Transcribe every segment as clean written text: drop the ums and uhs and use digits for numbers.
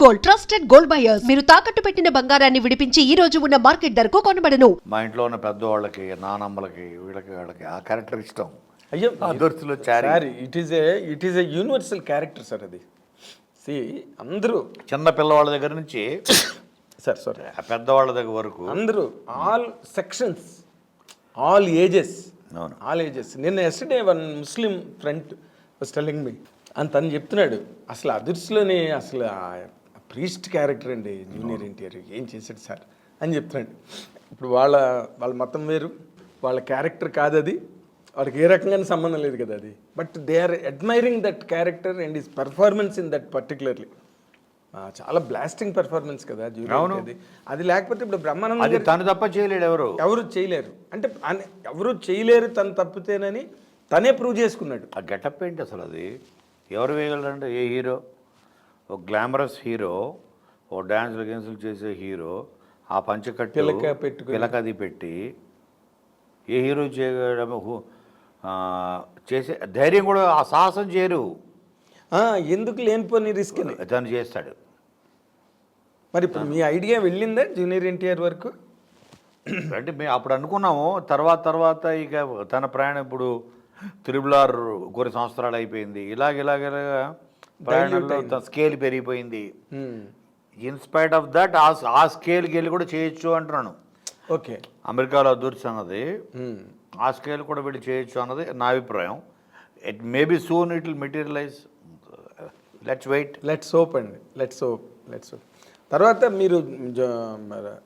Gold, trusted gold buyers. మీరు తాకట్టు పెట్టిన బంగారాన్ని విడిపించి ఈ రోజు ఉన్న మార్కెట్ ధరకు కొనబడను. మా ఇంట్లో ఉన్న పెద్దవాళ్ళకి నానమ్మలకి వీళ్ళకి ఆ క్యారెక్టర్ ఇష్టం. అయ్యో అదుర్తిలో Chari sir it is a universal character sir అది. సి అందరూ చిన్న పిల్లవాళ్ళ దగ్గర నుంచి సార్ ఆ పెద్దవాళ్ళ దగ్గర వరకు అందరూ ఆల్ సెక్షన్స్, ఆల్ ఏజెస్, అవును. All ages. నిన్న yesterday one Muslim friend was telling me అని తను చెప్తున్నాడు, అసలు అదుర్స్లోనే అసలు ప్రీస్ట్ క్యారెక్టర్ అండి జూనియర్ ఎన్టీఆర్ ఏం చేశాడు సార్ అని చెప్తున్నాడు. ఇప్పుడు వాళ్ళ మతం వేరు, వాళ్ళ క్యారెక్టర్ కాదు అది, వాడికి ఏ రకంగా సంబంధం లేదు కదా అది. But they are admiring that character and his performance in that particularly. చాలా బ్లాస్టింగ్ పెర్ఫార్మెన్స్ కదా జూనియర్. అది లేకపోతే ఇప్పుడు బ్రహ్మానంద తను తప్ప చేయలేడు ఎవరు చేయలేరు, అంటే ఎవరు చేయలేరు తను తప్పితేనని తనే ప్రూవ్ చేసుకున్నాడు. ఆ గెటప్ ఏంటి అసలు? అది ఎవరు వేయగలరంటే ఏ హీరో, ఒక గ్లామరస్ హీరో, ఓ డ్యాన్సులు గెన్సులు చేసే హీరో ఆ పంచకట్టు పిలకది పెట్టి ఏ హీరో చేయడం చేసే ధైర్యం కూడా, ఆ సాహసం చేయరు. ఎందుకు లేనిపోని రిస్క్ తను చేస్తాడు. మరి ఇప్పుడు మీ ఐడియా వెళ్ళిందా జూనియర్ ఎన్టీఆర్ వరకు? అంటే మేము అప్పుడు అనుకున్నాము, తర్వాత ఇక తన ప్రయాణం ఇప్పుడు త్రిబులార్ కొన్ని సంవత్సరాలు అయిపోయింది, ఇలాగ ప్రయాణంలో తన స్కేల్ పెరిగిపోయింది. ఇన్స్పైట్ ఆఫ్ దట్ ఆ స్కేల్కి వెళ్ళి కూడా చేయొచ్చు అంటున్నాను. ఓకే, అమెరికాలో అదూర్చి అన్నది ఆ స్కేల్ కూడా వెళ్ళి చేయొచ్చు అన్నది నా అభిప్రాయం. It maybe soon it will materialize. Let's wait, let's hope అండి, లెట్స్ హోప్. తర్వాత మీరు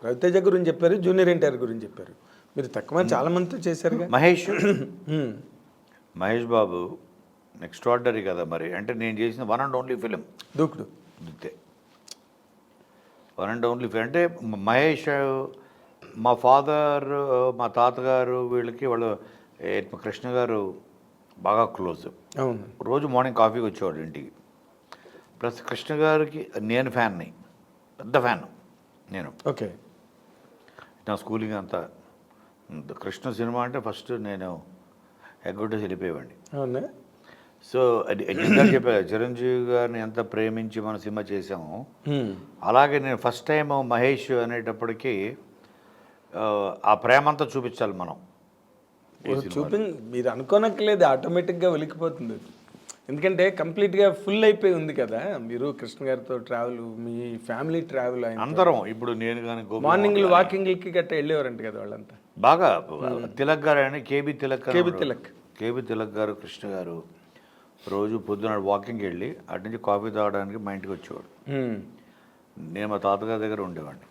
రవితేజ గురించి చెప్పారు, జూనియర్ ఎన్టీఆర్ గురించి చెప్పారు. మీరు తక్కువ చాలా మందితో చేశారు. మహేష్ బాబు ఎక్స్ట్రాడినరీ కదా. మరి అంటే నేను చేసిన వన్ అండ్ ఓన్లీ ఫిలిం దూకుడు. అంతే, వన్ అండ్ ఓన్లీ ఫిలిం. అంటే మహేష్ మా ఫాదర్, మా తాతగారు వీళ్ళకి వాళ్ళు కృష్ణ గారు బాగా క్లోజ్. అవును, రోజు మార్నింగ్ కాఫీకి వచ్చేవాడు ఇంటికి. ప్లస్ కృష్ణ గారికి నేను ఫ్యాన్ని, పెద్ద ఫ్యాన్ నేను. ఓకే, నా స్కూలింగ్ అంతా కృష్ణ సినిమా అంటే ఫస్ట్ నేను ఎగ్గొట్టేసి వెళ్ళిపోయేవాడిని. అవునా? సో అది చెప్పాను, చిరంజీవి గారిని ఎంత ప్రేమించి మన సినిమా చేసామో అలాగే నేను ఫస్ట్ టైం మహేష్ అనేటప్పటికీ ఆ ప్రేమంతా చూపించాలి మనం. మీరు అనుకోనక్కర్లేదు, ఆటోమేటిక్గా వెలికిపోతుంది. ఎందుకంటే కంప్లీట్గా ఫుల్ అయిపోయి ఉంది కదా. మీరు కృష్ణ గారితో ట్రావెల్, మీ ఫ్యామిలీ ట్రావెల్ అందరం. ఇప్పుడు నేను కానీ మార్నింగ్ వాకింగ్లకి గట్రా వెళ్ళేవారంట కదా వాళ్ళంతా. బాగా తిలక్ గారు అని కేబీ తిలక్ గారు, కృష్ణ గారు రోజు పొద్దున వాకింగ్కి వెళ్ళి అటు నుంచి కాఫీ తాగడానికి మా ఇంటికి వచ్చేవాడు. నేను మా తాతగారి దగ్గర ఉండేవాడిని.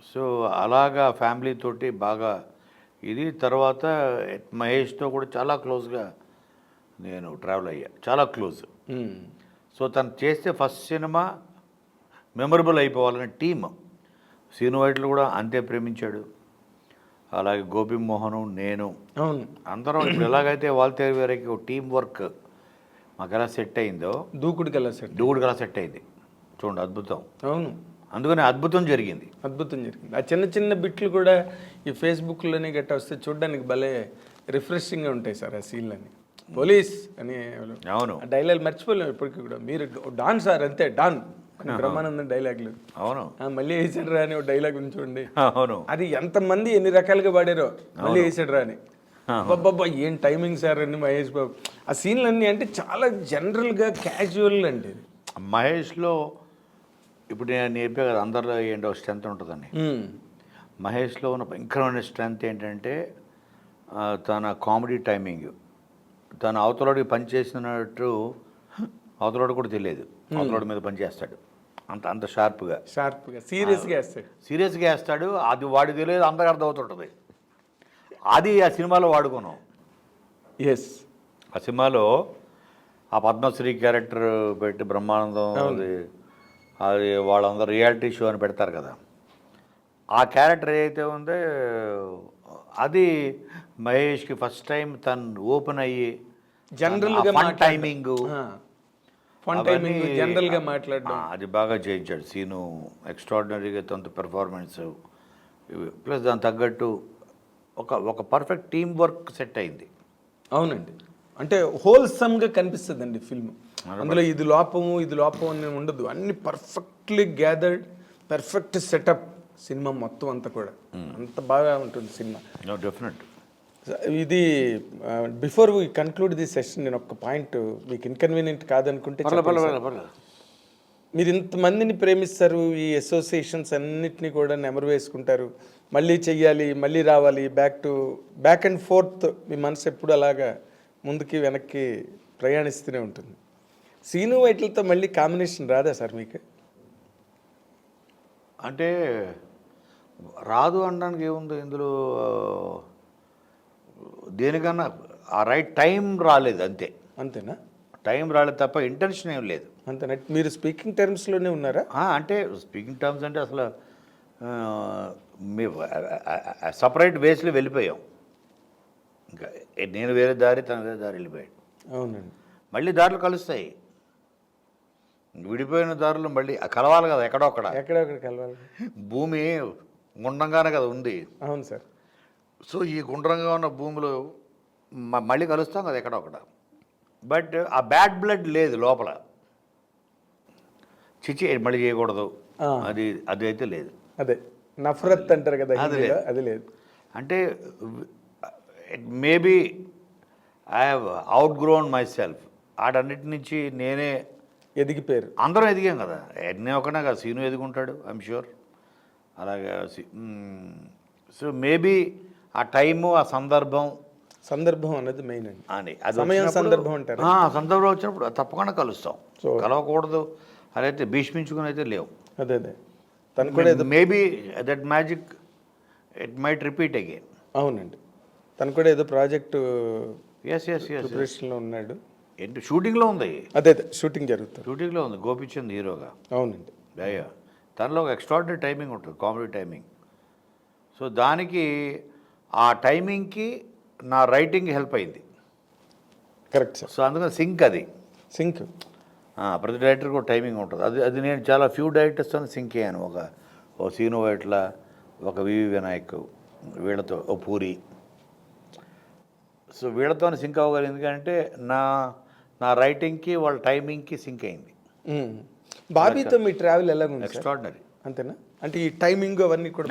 సో అలాగా ఫ్యామిలీతోటి బాగా ఇది. తర్వాత మహేష్తో కూడా చాలా క్లోజ్గా నేను ట్రావెల్ అయ్యా, చాలా క్లోజ్. సో తను చేస్తే ఫస్ట్ సినిమా మెమరబుల్ అయిపోవాలని టీమ్ సీను వైట్లు కూడా అంతే ప్రేమించాడు. అలాగే గోపి మోహను, నేను, అందరం ఇప్పుడు ఎలాగైతే వాల్తేరు వేరేకి ఒక టీం వర్క్ మాకు ఎలా సెట్ అయిందో దూకుడికి ఎలా సెట్ అయింది. చూడండి, అద్భుతం. అవును, అందుకని అద్భుతం జరిగింది. ఆ చిన్న చిన్న బిట్లు కూడా ఈ ఫేస్బుక్లోనే గట్టా వస్తే చూడడానికి భలే రిఫ్రెషింగ్గా ఉంటాయి సార్ ఆ సీన్లని. పోలీస్ అని అవును, డైలాగ్ మర్చిపోలేము ఇప్పటికీ కూడా. మీరు డాన్ సార్ అంతే, డాన్ బ్రహ్మానందం డైలాగులు. అవును, మళ్ళీ వేసాడు రా అని ఒక డైలాగ్ ఉంచండి. అవును, అది ఎంతమంది ఎన్ని రకాలుగా పాడారో, మళ్ళీ వేసాడు రా అని. అబ్బాబ్బా ఏం టైమింగ్ సార్ అని మహేష్ బాబు. ఆ సీన్లన్నీ అంటే చాలా జనరల్గా క్యాజువల్ అండి. మహేష్లో ఇప్పుడు నేను నేర్పే కదా, అందరిలో ఏంటో స్ట్రెంత్ ఉంటుందని. మహేష్లో ఉన్న భయంకరమైన స్ట్రెంత్ ఏంటంటే తన కామెడీ టైమింగ్. తను అవతలోడికి పనిచేసినట్టు అవతలోడు కూడా తెలియదు, అవతలోడి మీద పనిచేస్తాడు. అంత షార్ప్గా సీరియస్గా వేస్తాడు. అది వాడికి తెలియదు, అందరికి అర్థమవుతుంటుంది. అది ఆ సినిమాలో వాడుకున్నాం. ఎస్, ఆ సినిమాలో ఆ పద్మశ్రీ క్యారెక్టర్ పెట్టి బ్రహ్మానందం అది వాళ్ళందరూ రియాలిటీ షో అని పెడతారు కదా, ఆ క్యారెక్టర్ ఏదైతే ఉందో అది మహేష్కి ఫస్ట్ టైం తను ఓపెన్ అయ్యి జనరల్గా టైమింగ్ జనరల్గా మాట్లాడడం అది బాగా చేయించాడు సీను. ఎక్స్ట్రాడినరీగా తన పెర్ఫార్మెన్స్, ప్లస్ దాని తగ్గట్టు ఒక పర్ఫెక్ట్ టీం వర్క్ సెట్ అయింది. అవునండి, అంటే హోల్సమ్గా కనిపిస్తుందండి ఫిల్మ్. అందులో ఇది లోపం అని ఉండదు, అన్ని perfectly gathered, perfect setup cinema మొత్తం అంతా కూడా అంత బాగా ఉంటుంది సినిమా. డెఫినెట్. ఇది before we conclude the session నేను ఒక పాయింట్ మీకు ఇన్కన్వీనియంట్ కాదనుకుంటే, మీరు ఇంతమందిని ప్రేమిస్తారు, ఈ అసోసియేషన్స్ అన్నిటినీ కూడా నెమరు వేసుకుంటారు, మళ్ళీ చెయ్యాలి, మళ్ళీ రావాలి, బ్యాక్ అండ్ ఫోర్త్ మీ మనసు ఎప్పుడు అలాగా ముందుకి వెనక్కి ప్రయాణిస్తూనే ఉంటుంది. సీను వైట్లతో మళ్ళీ కాంబినేషన్ రాదా సార్ మీకు? అంటే రాదు అనడానికి ఏముంది ఇందులో, దేనికన్నా ఆ రైట్ టైం రాలేదు అంతే. అంతేనా? టైం రాలేదు తప్ప ఇంటెన్షన్ ఏం లేదు. అంతేనా? మీరు స్పీకింగ్ టర్మ్స్లోనే ఉన్నారా? అంటే స్పీకింగ్ టర్మ్స్ అంటే అసలు సపరేట్ వేస్లో వెళ్ళిపోయాం. ఇంకా నేను వేరే దారి, తన వేరే దారి వెళ్ళిపోయాడు. అవునండి. మళ్ళీ దారులు కలుస్తాయి, విడిపోయిన దారులు మళ్ళీ కలవాలి కదా, ఎక్కడొక్కడ కలవాలి. భూమి గుండ్రంగానే కదా ఉంది. అవును సార్. సో ఈ గుండ్రంగా ఉన్న భూమిలో మళ్ళీ కలుస్తాం కదా ఎక్కడొక్కడ. బట్ ఆ బ్యాడ్ బ్లడ్ లేదు లోపల, చిచి మళ్ళీ చేయకూడదు అది అయితే లేదు. అదే నఫరత్ అంటారు కదా, అది లేదు. అంటే maybe I have outgrown myself. ఆడన్నిటి నుంచి నేనే ఎదిగిపోయారు. అందరం ఎదిగాం కదా, నేను ఒకనే కదా, సీను ఎదుగుంటాడు ఐఎమ్ షూర్. అలాగే సో మేబీ ఆ టైము, ఆ సందర్భం అన్నది మెయిన్ అండి. అని అది సందర్భం అంటారు. సందర్భం వచ్చినప్పుడు తప్పకుండా కలుస్తాం. కలవకూడదు అదైతే భీష్మించుకుని అయితే లేవు. అదే తను కూడా maybe that magic it might repeat again. అవునండి. తను కూడా ఏదో ప్రాజెక్టు ప్రిపరేషన్లో ఉన్నాడు. ఏంటి షూటింగ్లో ఉంది? అదే షూటింగ్ జరుగుతుంది. షూటింగ్లో ఉంది గోపిచంద్ హీరోగా. అవునండి. అయ్యా తనలో ఒక ఎక్స్ట్రాడినరీ టైమింగ్ ఉంటుంది, కామెడీ టైమింగ్. సో దానికి ఆ టైమింగ్కి నా రైటింగ్ హెల్ప్ అయింది. Correct sir. సో అందుకని సింక్ ప్రతి డైరెక్టర్ కూడా టైమింగ్ ఉంటుంది. అది నేను చాలా ఫ్యూ డైరెక్టర్స్తో సింక్ అయ్యాను. ఓ సీను వైట్ల, ఒక వివి వినాయక్, వీళ్ళతో ఓ పూరి. సో వీళ్ళతో సింక్ అవ్వగలిగింది ఎందుకంటే నా రైటింగ్కి వాళ్ళ టైమింగ్కి సింక్ అయింది. బాబీతో మీ ట్రావెల్ ఎలా ఉంది? ఎక్స్ట్రాడినరీ. అంతేనా? అంటే ఈ టైమింగ్ అవన్నీ కూడా.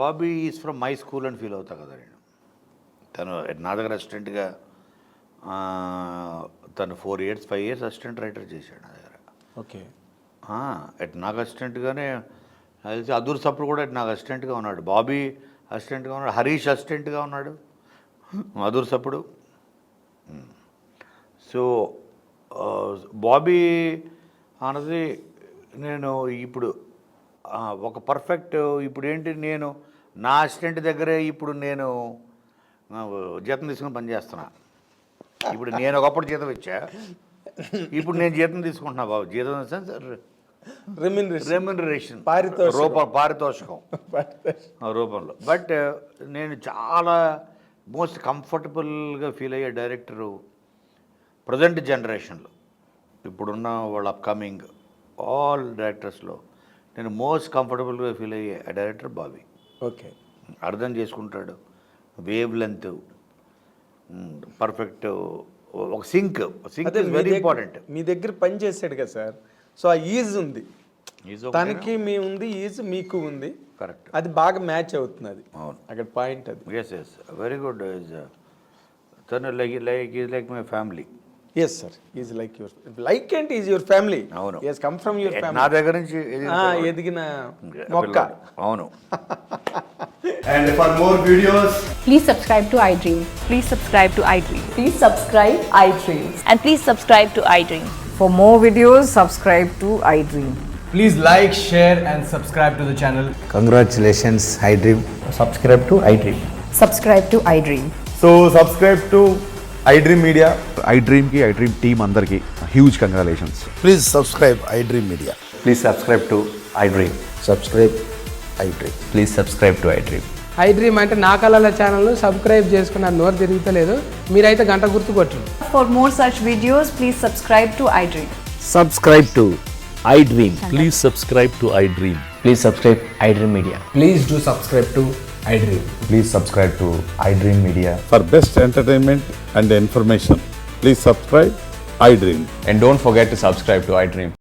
Bobby is from my school అని ఫీల్ అవుతా కదా నేను. తను నా దగ్గర అసిస్టెంట్గా తను 5 years అసిస్టెంట్ రైటర్ చేశాడు నా దగ్గర. ఓకే. నాకు అసిస్టెంట్గానే తెలిసి అదూర్ సప్పుడు కూడా నాకు అసిస్టెంట్గా ఉన్నాడు, బాబీ అసిస్టెంట్గా ఉన్నాడు, హరీష్ అసిస్టెంట్గా ఉన్నాడు, అదూర్ సప్పుడు. సో బాబీ అన్నది నేను ఇప్పుడు ఒక పర్ఫెక్ట్, ఇప్పుడు ఏంటి, నేను నా అసిస్టెంట్ దగ్గరే ఇప్పుడు నేను జీతం తీసుకుని పనిచేస్తున్నా. ఇప్పుడు నేను ఒకప్పుడు జీతం ఇచ్చా, ఇప్పుడు నేను జీతం తీసుకుంటున్నా బాబు. జీతం రెమ్యునరేషన్, పారితోషికం రూపంలో. బట్ నేను చాలా మోస్ట్ కంఫర్టబుల్గా ఫీల్ అయ్యే డైరెక్టరు ప్రజెంట్ జనరేషన్లో, ఇప్పుడున్న వాళ్ళ అప్కమింగ్ ఆల్ డైరెక్టర్స్లో నేను మోస్ట్ కంఫర్టబుల్గా ఫీల్ అయ్యే డైరెక్టర్ బాబీ. ఓకే. అర్థం చేసుకుంటాడు, వేవ్ లెంత్ పర్ఫెక్ట్, ఒక సింక్ వెరీ ఇంపార్టెంట్. మీ దగ్గర పని చేశాడు కదా సార్, సో ఆ ఈజ్ ఉంది, తనకి మీ ఉంది, ఈజ్ మీకు ఉంది. కరెక్ట్. అది బాగా మ్యాచ్ అవుతుంది. అది అవును, అక్కడ పాయింట్ అది. Yes very good. తను like my family. Yes sir, is like your like and is your family. అవును, is come from your family. నా దగ్గర నుంచి ఎదిగిన మొక్క. అవును. And for more videos, please subscribe to iDream. Please subscribe to iDream. Please subscribe iDream. And please subscribe to iDream. For more videos, subscribe to iDream. please like, share and subscribe to the channel. Congratulations, iDream. Subscribe to iDream. Subscribe to iDream. So subscribe to iDream Media. iDream ki iDream team andarki huge congratulations. Please subscribe iDream Media. Please subscribe to iDream. Subscribe iDream. Please subscribe to iDream. iDream అంటే నా కళల ఛానల్ను subscribe చేసుకున్న నోరు తిరుగుతలేదు, మీరైతే గంట గుర్తు కొట్టండి. For more such videos, please subscribe to iDream. Subscribe to iDream. Please subscribe to iDream. Please subscribe iDream Media. Please do subscribe to iDream. Please subscribe to iDream Media. For best entertainment and information, please subscribe iDream. And don't forget to subscribe to iDream.